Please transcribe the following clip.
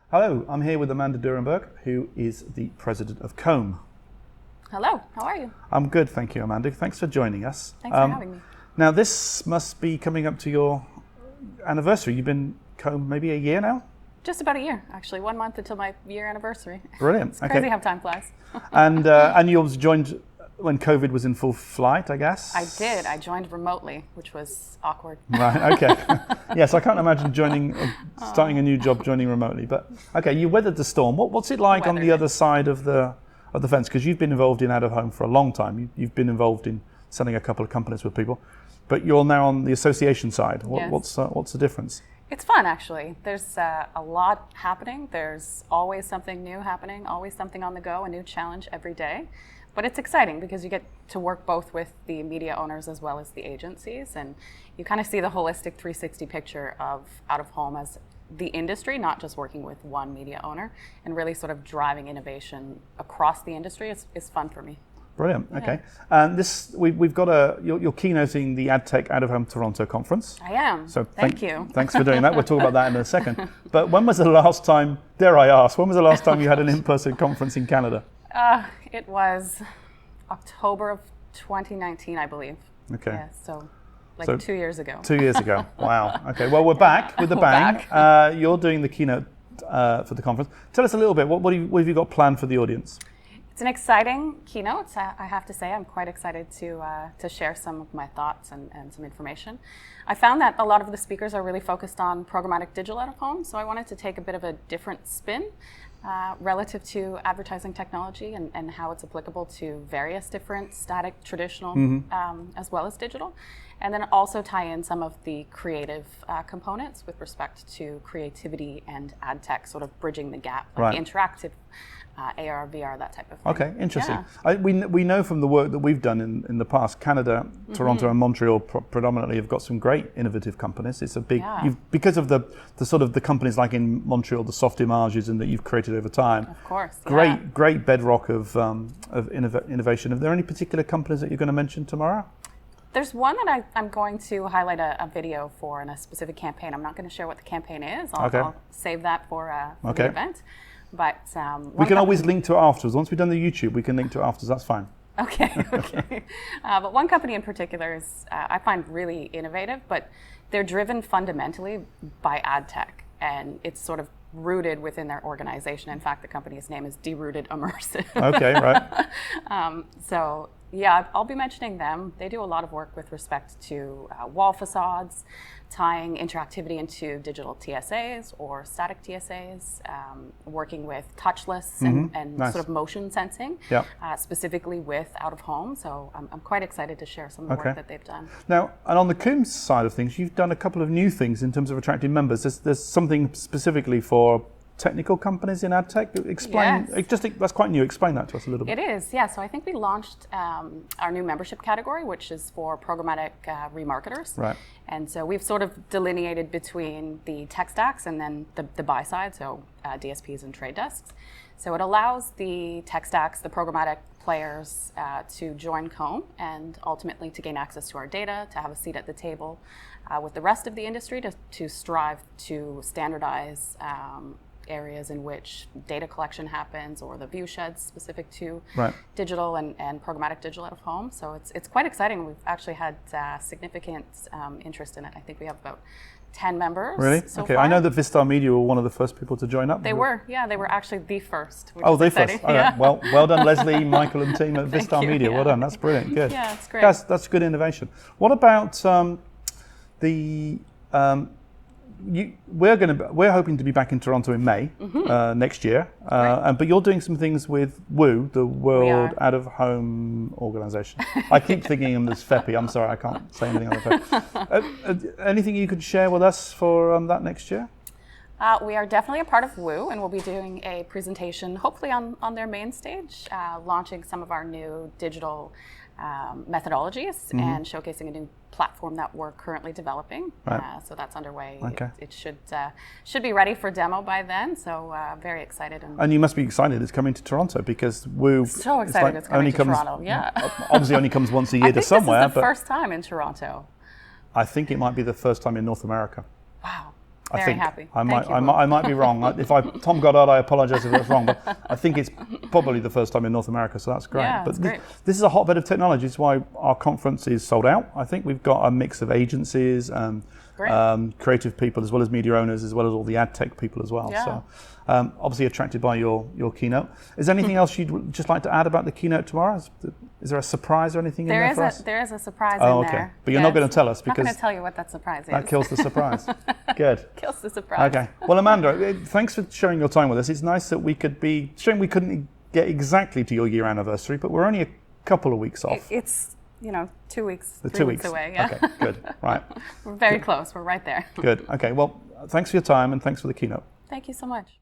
Hello, I'm here with Amanda Dorenberg, who is the president of COMMB. Hello, how are you? I'm good, thank you, Amanda. Thanks for joining us. Thanks for having me. Now, this must be coming up to your anniversary. You've been COMMB maybe a year now? Just about a year, actually. 1 month until my year anniversary. Brilliant. It's crazy how time flies. And you obviously joined when COVID was in full flight, I guess? I did. I joined remotely, which was awkward. Right, okay. Yes, I can't imagine starting a new job joining remotely. But okay, you weathered the storm. What's it like on the other side of the fence? Because you've been involved in out-of-home for a long time. You've been involved in selling a couple of companies with people. But you're now on the association side. Yes. What's the difference? It's fun, actually. There's a lot happening. There's always something new happening, always something on the go, a new challenge every day. But it's exciting because you get to work both with the media owners as well as the agencies, and you kind of see the holistic 360 picture of out-of-home as the industry, not just working with one media owner, and really sort of driving innovation across the industry is fun for me. Brilliant. Okay, and we've got you're keynoting the AdTECH Out-of-Home Toronto conference. I am. So thank you. Thanks for doing that. We'll talk about that in a second. But when was the last time? Dare I ask? When was the last time you had an in-person conference in Canada? It was October of 2019, I believe. Okay. Yeah, so 2 years ago. 2 years ago. Wow. Okay. Well, we're back with a bang. You're doing the keynote for the conference. Tell us a little bit. What have you got planned for the audience? It's an exciting keynote. I have to say, I'm quite excited to share some of my thoughts and some information. I found that a lot of the speakers are really focused on programmatic digital out-of-home, so I wanted to take a bit of a different spin relative to advertising technology and how it's applicable to various different static, traditional, as well as digital. And then also tie in some of the creative components with respect to creativity and ad tech, sort of bridging the gap, like interactive AR, VR, that type of thing. Okay, interesting. Yeah. We know from the work that we've done in the past, Canada, Toronto and Montreal predominantly have got some great innovative companies. It's a big, because of the sort of the companies like in Montreal, the soft images and that you've created over time. Of course. Great bedrock of innovation. Are there any particular companies that you're going to mention tomorrow? There's one that I'm going to highlight a video for in a specific campaign. I'm not going to share what the campaign is. I'll save that for the event. But we can always link to it afterwards. Once we've done the YouTube, we can link to it afterwards. That's fine. Okay. But one company in particular is I find really innovative, but they're driven fundamentally by ad tech, and it's sort of rooted within their organization. In fact, the company's name is De-Rooted Immersive. Okay, right. So yeah, I'll be mentioning them. They do a lot of work with respect to wall facades, tying interactivity into digital TSAs or static TSAs, working with touchless and sort of motion sensing, specifically with out-of-home. So I'm quite excited to share some of the work that they've done. Now, and on the COMMB side of things, you've done a couple of new things in terms of attracting members. There's something specifically for technical companies in AdTech. Explain. Yes. That's quite new. Explain that to us a little bit. It is, yeah. So I think we launched our new membership category, which is for programmatic remarketers. Right. And so we've sort of delineated between the tech stacks and then the buy side, so DSPs and trade desks. So it allows the tech stacks, the programmatic players, to join COMMB and ultimately to gain access to our data, to have a seat at the table with the rest of the industry to strive to standardize areas in which data collection happens, or the view sheds specific to digital and programmatic digital out of home. So it's quite exciting. We've actually had significant interest in it. I think we have about 10 members. Really? So okay. far. I know that Vistar Media were one of the first people to join up. They were actually the first. They first. All right. Well done, Leslie, Michael, and team at Vistar Media. Well done. That's brilliant. Good. Yeah, it's great. That's good innovation. What about we're hoping to be back in Toronto in May next year, but you're doing some things with WOO, the World Out-of-Home Organization. I keep thinking of them as FEPI. I'm sorry, I can't say anything on the anything you could share with us for that next year? We are definitely a part of WOO, and we'll be doing a presentation, hopefully on their main stage, launching some of our new digital methodologies and showcasing a new platform that we're currently developing. So that's underway. Okay. It should be ready for demo by then. So very excited. And you must be excited it's coming to Toronto, because WOO. So excited it's coming to Toronto. Yeah. Obviously, only comes once a year to somewhere. This is the first time in Toronto. I think it might be the first time in North America. Wow. Very happy. I might be wrong. Tom Goddard, I apologize if it's wrong, but I think it's probably the first time in North America, so that's great. Yeah, but great. This is a hotbed of technology. It's why our conference is sold out. I think we've got a mix of agencies, creative people, as well as media owners, as well as all the ad tech people as well. Yeah. So obviously attracted by your keynote. Is there anything else you'd just like to add about the keynote tomorrow? Is there a surprise or anything in there for us? There is a surprise in there. But you're not going to tell us I'm not because going to tell you what that surprise is. that kills the surprise. Good. Kills the surprise. Okay. Well, Amanda, thanks for sharing your time with us. It's nice that we could be. Shame we couldn't get exactly to your year anniversary, but we're only a couple of weeks off. It's 2 weeks. The 3 2 weeks weeks away. Yeah. Okay. Good. Right. We're very close. We're right there. Good. Okay. Well, thanks for your time and thanks for the keynote. Thank you so much.